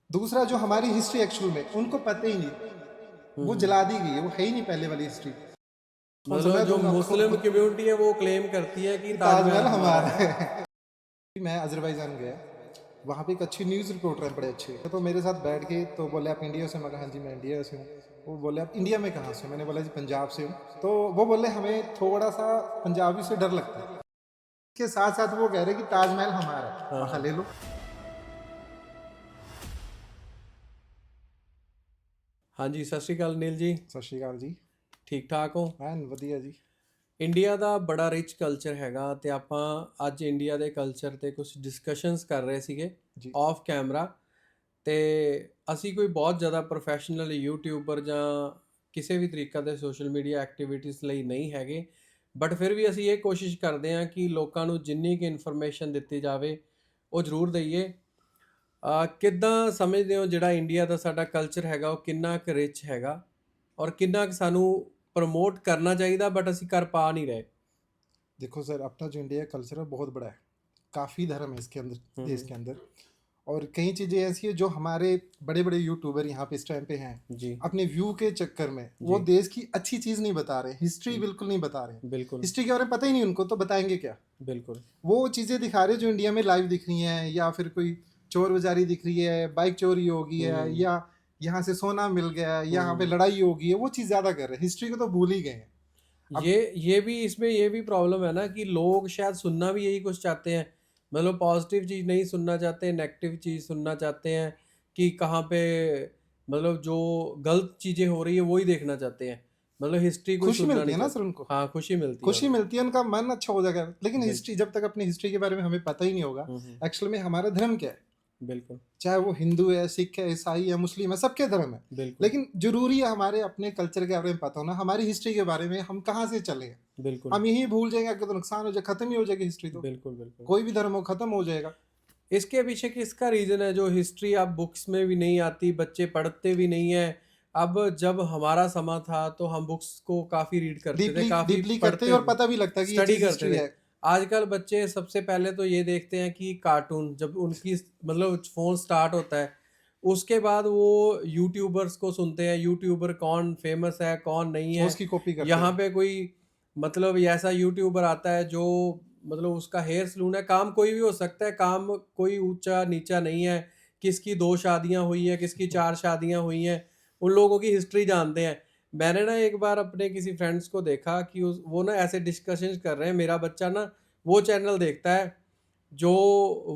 दूसरा जो हमारी हिस्ट्री एक्चुअल में उनको पता ही नहीं, वो जला दी गई है, वो है ही नहीं पहले वाली हिस्ट्री। कौन सा मतलब मैं जो दूंगा आपको मुस्लिम कम्युनिटी है वो क्लेम करती है कि कि ताजमहल ताजमहल हमारा हमारा है। है। मैं अजरबैजान गया, वहाँ पे एक अच्छी न्यूज़ रिपोर्टर है, बड़े अच्छे, तो मेरे साथ बैठ के तो बोले आप इंडिया से? मैं कहा हाँ जी मैं इंडिया से हूँ। वो बोले आप इंडिया में कहाँ से हो? मैंने बोला जी पंजाब से हूँ। तो वो बोले हमें थोड़ा सा पंजाबी से डर लगता है। के साथ साथ वो कह रहे कि ताजमहल हमारा है, हाँ वहाँ हाँ। ले लो। हाँ जी, सत श्री अकाल नील जी। सत श्री अकाल जी। ठीक ठाक हो? ਐਨ ਵਧੀਆ ਜੀ। ਇੰਡੀਆ ਦਾ ਬੜਾ ਰਿਚ ਕਲਚਰ ਹੈਗਾ ਤੇ ਆਪਾਂ ਅੱਜ ਇੰਡੀਆ ਦੇ ਕਲਚਰ ਤੇ ਕੁਝ ਡਿਸਕਸ਼ਨਸ ਕਰ ਰਹੇ ਸੀਗੇ ਜੀ ਆਫ ਕੈਮਰਾ। ਤੇ ਅਸੀਂ ਕੋਈ ਬਹੁਤ ਜ਼ਿਆਦਾ ਪ੍ਰੋਫੈਸ਼ਨਲ ਯੂਟਿਊਬਰ ਜਾਂ ਕਿਸੇ ਵੀ ਤਰੀਕਾ ਦੇ ਸੋਸ਼ਲ ਮੀਡੀਆ ਐਕਟੀਵਿਟੀਜ਼ ਲਈ ਨਹੀਂ ਹੈਗੇ, ਬਟ ਫਿਰ ਵੀ ਅਸੀਂ ਇਹ ਕੋਸ਼ਿਸ਼ ਕਰਦੇ ਹਾਂ ਕਿ ਲੋਕਾਂ ਨੂੰ ਜਿੰਨੀ ਕੁ ਇਨਫੋਰਮੇਸ਼ਨ ਦਿੱਤੀ ਜਾਵੇ ਉਹ ਜ਼ਰੂਰ ਦਈਏ। ਕਿੱਦਾਂ ਸਮਝਦੇ ਹੋ ਜਿਹੜਾ ਇੰਡੀਆ ਦਾ ਸਾਡਾ ਕਲਚਰ ਹੈਗਾ ਉਹ ਕਿੰਨਾ ਕੁ ਰਿਚ ਹੈਗਾ ਔਰ ਕਿੰਨਾ ਕੁ ਸਾਨੂੰ प्रमोट करना चाहिए बट ਅਸੀਂ कर पा नहीं रहे। देखो सर, अपना जो इंडिया कल्चर है बहुत बड़ा है, काफ़ी धर्म है इसके अंदर, देश के अंदर। और कई चीज़ें ऐसी है जो हमारे बड़े बड़े यूट्यूबर यहाँ पे इस टाइम पे हैं, जी अपने व्यू के चक्कर में वो जी देश की अच्छी चीज़ नहीं बता रहे, हिस्ट्री बिल्कुल नहीं बता रहे। बिल्कुल हिस्ट्री के बारे में पता ही नहीं उनको, तो बताएंगे क्या? बिल्कुल। वो चीज़ें दिखा रहे जो इंडिया में लाइव दिख रही हैं, या फिर कोई चोर बाजारी दिख रही है, बाइक चोरी हो गई है, हम्म या यहाँ से सोना मिल गया है, यहाँ पे हम्म। लड़ाई हो गई है, वो चीज़ ज़्यादा कर रहे हैं, हिस्ट्री को तो भूल ही गए हैं। अब ये भी इसमें ये भी प्रॉब्लम है ना कि लोग शायद सुनना भी यही कुछ चाहते हैं। मतलब पॉजिटिव चीज़ नहीं सुनना चाहते, नेगेटिव चीज़ सुनना चाहते हैं कि कहाँ पे मतलब जो गलत चीज़ें हो रही है वही देखना चाहते हैं। मतलब हिस्ट्री कोई खुशी सुनना मिलती नहीं है ना सर चाहते। उनको, हाँ, खुशी मिलती है खुशी उनको। मिलती है, उनका मन अच्छा हो जाएगा। लेकिन बिल्कुल। हिस्ट्री, जब तक अपनी हिस्ट्री के बारे में हमें पता ही नहीं होगा एक्चुअल में हमारा धर्म क्या है, बिल्कुल चाहे वो हिंदू है, सिख है, ईसाई है, मुस्लिम है, सबके धर्म है। बिल्कुल लेकिन जरूरी है हमारे अपने कल्चर के बारे में पता होना, हमारी हिस्ट्री के बारे में, हम कहाँ से चले हैं। बिल्कुल हम यही भूल जाएंगे आगे तो नुकसान हो जाए, खत्म ही हो जाएगी हिस्ट्री, तो बिल्कुल बिल्कुल। कोई भी धर्म हो खत्म हो जाएगा। इसके पीछे किसका रीज़न है जो हिस्ट्री अब बुक्स में भी नहीं आती, बच्चे पढ़ते भी नहीं हैं। अब जब हमारा समा था तो हम बुक्स को काफ़ी रीड करते थे, डीपली काफ़ी डीपली करते हैं पढ़ते और थे, पता भी लगता है कि ये स्टडी चीज़ करते हिस्ट्री थे। है। आजकल बच्चे सबसे पहले तो ये देखते हैं कि कार्टून, जब उनकी मतलब फ़ोन स्टार्ट होता है, उसके बाद वो यूट्यूबर्स को सुनते हैं, यूट्यूबर कौन फ़ेमस है, कौन नहीं वो है। उसकी कॉपी करते यहाँ हैं। पे कोई मतलब ये ऐसा यूट्यूबर आता है जो मतलब उसका हेयर सलून है, काम कोई भी हो सकता है, काम कोई ऊँचा नीचा नहीं है, किसकी 2 शादियाँ हुई हैं, किसकी 4 शादियाँ हुई हैं, उन लोगों की हिस्ट्री जानते हैं। मैंने ना एक बार अपने किसी फ्रेंड्स को देखा कि वो ना ऐसे डिस्कशंस कर रहे हैं, मेरा बच्चा ना वो चैनल देखता है जो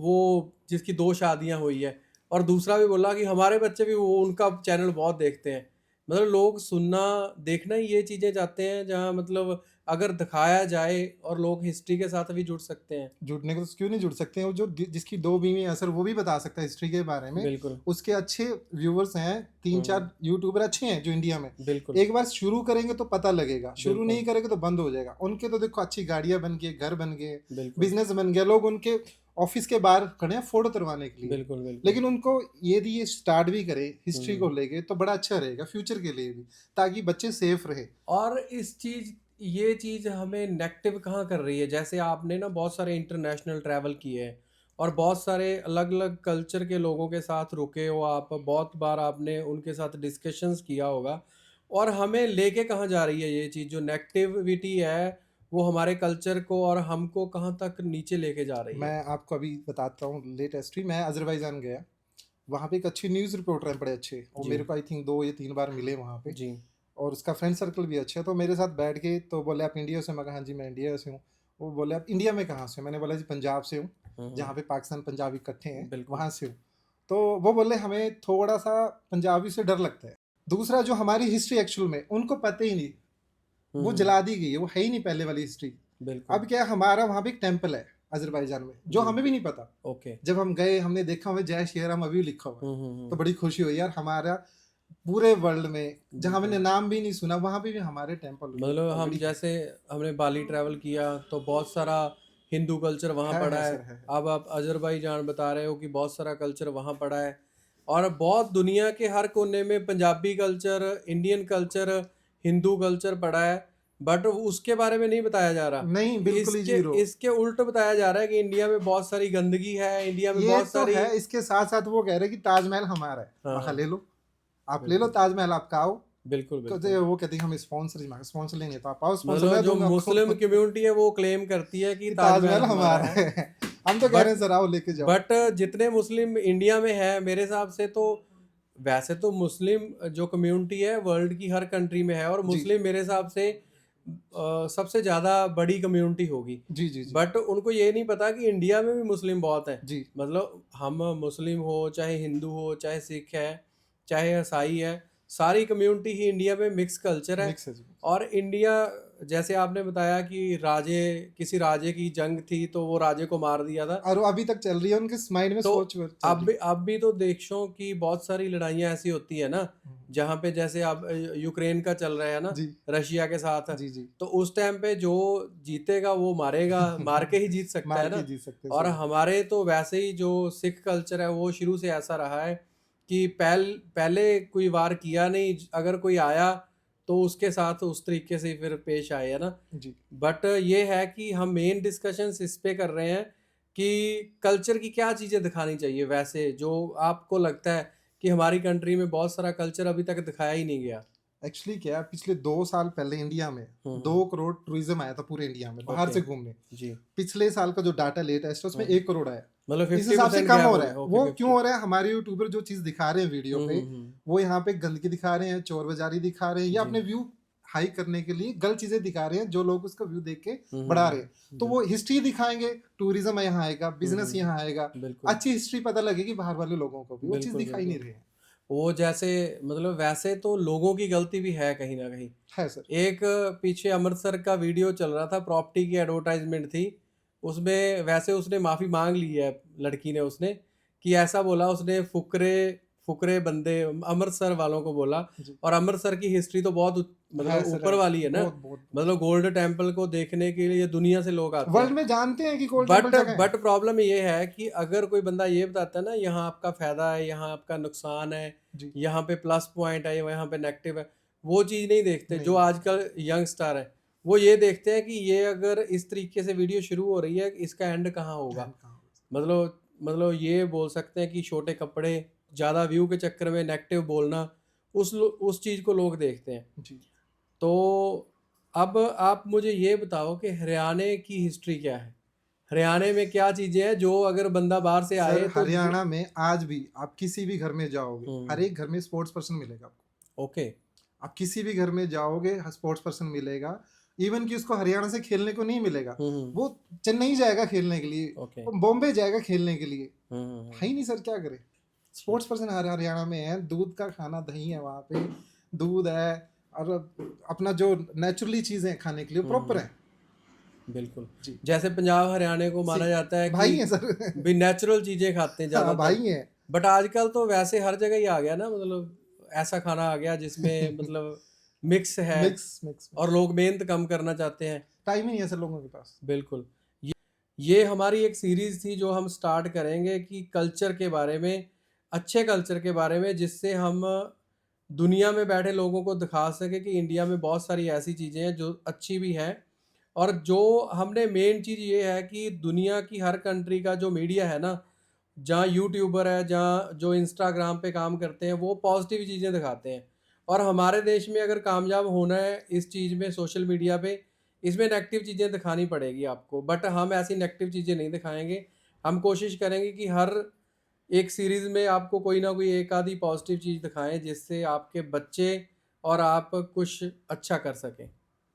वो जिसकी 2 शादियाँ हुई है, और दूसरा भी बोला कि हमारे बच्चे भी वो उनका चैनल बहुत देखते हैं। मतलब लोग सुनना, देखना ही ये चीज़ें चाहते हैं जहाँ मतलब अगर दिखाया जाए और लोग हिस्ट्री के साथ भी जुड़ सकते हैं। जुड़ने को तो क्यों नहीं जुड़ सकते हैं, वो जो जिसकी दो बीवी है सर वो भी बता सकता है हिस्ट्री के बारे में। बिल्कुल। उसके अच्छे व्यूवर्स हैं, तीन हुँ, चार यूट्यूबर अच्छे हैं जो इंडिया में। बिल्कुल, एक बार शुरू करेंगे तो पता लगेगा, शुरू बिल्कुल, नहीं करेंगे तो बंद हो जाएगा। उनके तो देखो अच्छी गाड़ियां बन गई, घर बन गए, बिल्कुल, बिजनेस बन गया, लोग उनके ऑफिस के बाहर खड़े हैं फोटो करवाने के लिए। बिल्कुल, बिल्कुल। लेकिन उनको यदि ये स्टार्ट भी करे हिस्ट्री को हुँ। लेके तो बड़ा अच्छा रहेगा फ्यूचर के लिए भी, ताकि बच्चे सेफ रहे। और ये चीज़ हमें नेगेटिव कहाँ कर रही है? जैसे आपने ना बहुत सारे इंटरनेशनल ट्रैवल किए हैं और बहुत सारे अलग-अलग कल्चर के लोगों के साथ रुके हो आप, बहुत बार आपने उनके साथ डिस्कशंस किया होगा, और हमें लेके कहाँ जा रही है ये चीज़? जो नेगेटिविटी है, वो हमारे कल्चर को और हमको कहाँ तक नीचे लेके जा रही है? मैं आपको अभी बताता हूँ लेट हिस्ट्री। मैं अजरबैजान गया, वहाँ पे एक अच्छी न्यूज़ रिपोर्टर हैं, बड़े अच्छे, और जी, मेरे को आई थिंक 2 या 3 बार मिले वहाँ पे। जी। और उसका फ्रेंड सर्कल भी अच्छा है, तो मेरे साथ बैठ के तो बोले आप इंडिया से? मैं कहा हाँ जी मैं इंडिया से हूँ। वो बोले आप इंडिया में कहाँ से? मैंने बोला जी पंजाब से हूँ, हुँ, जहाँ हुँ। पे पाकिस्तान पंजाब इकट्ठे हैं, बिल्कुल। वहाँ से हूँ। तो वो बोले हमें थोड़ा सा पंजाबी से डर लगता है। दूसरा जो हमारी हिस्ट्री एक्चुअल में उनको पता ही नहीं, हुँ, वो हुँ। जला दी गई है, वो है ही नहीं पहले वाली हिस्ट्री। बिल्कुल। अब क्या है, हमारा वहाँ पे एक टेम्पल है अजरबैजान में जो जी, हमें भी नहीं पता। ओके। जब हम गए हमने देखा हमें जय श्री राम अभी लिखा हुआ है, हुँ, हुँ, तो हुँ। बड़ी खुशी हुई यार, हमारा पूरे वर्ल्ड में जहाँ मैंने बिल्कुल। नाम भी नहीं सुना वहाँ पे भी हमारे टेम्पल मतलब हम ऑलरेडी है। जैसे हमने बाली ट्रैवल किया तो बहुत सारा हिंदू कल्चर वहाँ पड़ा है है। सर, है। अब आप अज़रबैजान बता रहे हो कि बहुत सारा कल्चर वहाँ पड़ा है, और बहुत दुनिया के हर कोने में Punjabi culture, Indian culture, Hindu culture पड़ा है। बट उसके बारे में नहीं बताया जा रहा। नहीं, बिल्कुल ही इसके जीरो। इसके उल्ट बताया जा रहा है कि इंडिया में बहुत सारी गंदगी है, इंडिया में ये बहुत तो सारी। है, इसके साथ साथ वो कह रहे हैं कि ताजमहल हमारा है, हाँ वहां हाँ, ले लो, आप ले लो बिल्कुल ताजमहल, आपका आओ। बिल्कुल कहते बिल्कुल। वो कहते हैं हम स्पॉन्सर लेंगे तो आप आओ, स्पॉन्सर मतलब मैं जो दूंगा मुस्लिम आपको। कम्युनिटी है वो क्लेम करती है कि कि ताजमहल ताजमहल हमारा हमारा है। है। हम तो कह रहे बट हैं सर आओ लेके जाओ। बट जितने मुस्लिम इंडिया में है मेरे हिसाब से, तो वैसे तो मुस्लिम जो कम्युनिटी है वर्ल्ड की हर कंट्री में है, और जी मुस्लिम मेरे हिसाब से सबसे ज़्यादा बड़ी कम्युनिटी होगी। जी जी जी बट उनको ये नहीं पता कि इंडिया में भी मुस्लिम बहुत हैं। जी। मतलब हम मुस्लिम हो, चाहे हिंदू हो, चाहे सिख है, चाहे ईसाई है, सारी कम्युनिटी ही इंडिया में मिक्स कल्चर है। मिक्स है जी। और इंडिया, जैसे आपने बताया कि किसी राजे की जंग थी तो वो राजे को मार दिया था। और वो अभी तक चल रही है, उनके माइंड में तो सोच चल रही अब भी तो देशों की बहुत सारी लड़ाइयाँ ऐसी होती है ना, है। जहाँ पे जैसे अब यूक्रेन का चल रहा है ना, जी रशिया के साथ। जी जी। तो उस टाइम पे जो जीतेगा वो मारेगा, मार के ही जीत सकता मार है के ना। जी सकते हैं, और सही। हमारे तो वैसे ही जो सिख कल्चर है वो शुरू से ऐसा रहा है कि पहले कोई वार किया नहीं, अगर कोई आया तो उसके साथ उस तरीके से ही फिर पेश आए, है ना। जी बट ये है कि हम मेन डिस्कशंस इस पे कर रहे हैं कि कल्चर की क्या चीज़ें दिखानी चाहिए, वैसे जो आपको लगता है कि हमारी कंट्री में बहुत सारा कल्चर अभी तक दिखाया ही नहीं गया। एक्चुअली क्या है, पिछले 2 साल पहले इंडिया में हम्म 2 करोड़ टूरिज्म आया था पूरे इंडिया में बाहर ओके से घूमने। जी। पिछले साल का जो डाटा लेटेस्ट है उसमें हम्म 1 करोड़ आया। मतलब इस फिफ्टी हिसाब से परसेंट कम गैप हो हो रहा गया। है। ओके वो क्यों 50। हो रहा है, हमारे यूट्यूबर जो चीज दिखा रहे हैं वीडियो पे, वो यहाँ पे गंदगी दिखा रहे हैं, चोर बाजारी दिखा रहे हैं, या जी। अपने व्यू हाई करने के लिए गलत चीजें दिखा रहे हैं, जो लोग उसका व्यू देख के बढ़ा रहे हैं। तो जी। वो हिस्ट्री दिखाएंगे, टूरिज्म यहाँ आएगा, बिजनेस यहाँ आएगा, बिल्कुल अच्छी हिस्ट्री पता लगेगी बाहर वाले लोगों को भी, वो चीज बिल्कुल दिखाई नहीं बिल्कुल। रही है। वो जैसे, मतलब वैसे तो लोगों की गलती भी है कहीं ना कहीं। है सर। एक पीछे अमृतसर का वीडियो चल रहा था, प्रॉपर्टी की एडवर्टाइजमेंट थी उसमें। वैसे उसने माफ़ी मांग ली है लड़की ने, उसने कि ऐसा बोला उसने, फुकरे फुकरे बंदे अमृतसर वालों को बोला। जी और अमृतसर की हिस्ट्री तो बहुत है मतलब सर, ऊपर है वाली है ना। बहुत बहुत। मतलब गोल्ड टेम्पल को देखने के लिए दुनिया से लोग आते वर्ल्ड हैं। में जानते हैं कि गोल्ड टेम्पल बट जगह है। बट प्रॉब्लम ये है कि अगर कोई बंदा ये बताता है ना, यहाँ आपका फायदा है, यहाँ आपका नुकसान है, जी यहाँ पे प्लस पॉइंट है, यहाँ पे नेगेटिव है, वो चीज़ नहीं देखते। जो नहीं। आजकल यंग स्टार है वो ये देखते हैं कि ये अगर इस तरीके से वीडियो शुरू हो रही है, इसका एंड कहाँ होगा। ध्यान कहाँ होगा। मतलब ये बोल सकते हैं कि छोटे कपड़े, ज़्यादा व्यू के चक्कर में नेगेटिव बोलना, उस चीज़ को लोग देखते हैं। जी तो अब आप मुझे ये बताओ कि हरियाणा की हिस्ट्री क्या है। हरियाणा में क्या चीजें हैं जो अगर बंदा बाहर से सर, आए तो हरियाणा में आज भी आप किसी भी घर में जाओगे, हर हम्म एक घर में स्पोर्ट्स पर्सन मिलेगा आपको। ओके। आप किसी भी घर में जाओगे स्पोर्ट्स पर्सन मिलेगा। इवन कि उसको हरियाणा से खेलने को नहीं मिलेगा, हम्म वो चेन्नई जाएगा खेलने के लिए, ओके। वो बॉम्बे जाएगा खेलने के लिए। है ही हम्म। नहीं सर, क्या करे। स्पोर्ट्स पर्सन हरियाणा में है, दूध का खाना, दही है वहाँ पे, दूध है, और अपना जो नेचुरली चीजें खाने के लिए प्रॉपर है। बिल्कुल। जी जैसे पंजाब हरियाणा को सी माना जाता है कि भाई है सर। भी नेचुरल चीजें खाते हैं हाँ ज्यादातर। भाई है। बट आजकल तो वैसे हर जगह ही आ गया ना, मतलब ऐसा खाना आ गया जिसमें मतलब मिक्स है, मिक्स मिक्स और लोग मेहनत कम करना चाहते हैं। टाइम ही नहीं है सर लोगों के पास। बिल्कुल। ये हमारी एक सीरीज थी जो हम स्टार्ट करेंगे कि कल्चर के बारे में, अच्छे कल्चर के बारे में, जिससे हम दुनिया में बैठे लोगों को दिखा सके कि इंडिया में बहुत सारी ऐसी चीज़ें हैं जो अच्छी भी हैं। और जो हमने मेन चीज़ ये है कि दुनिया की हर कंट्री का जो मीडिया है ना, जहाँ यूट्यूबर है, जहाँ जो इंस्टाग्राम पे काम करते हैं, वो पॉजिटिव चीज़ें दिखाते हैं। और हमारे देश में अगर कामयाब होना है इस चीज़ में, सोशल मीडिया पे, इसमें नेगेटिव चीज़ें दिखानी पड़ेगी आपको। बट हम ऐसी नेगेटिव चीज़ें नहीं दिखाएंगे। हम कोशिश करेंगे कि हर एक सीरीज़ में आपको कोई ना कोई एक आधी पॉजिटिव चीज़ दिखाएं, जिससे आपके बच्चे और आप कुछ अच्छा कर सकें।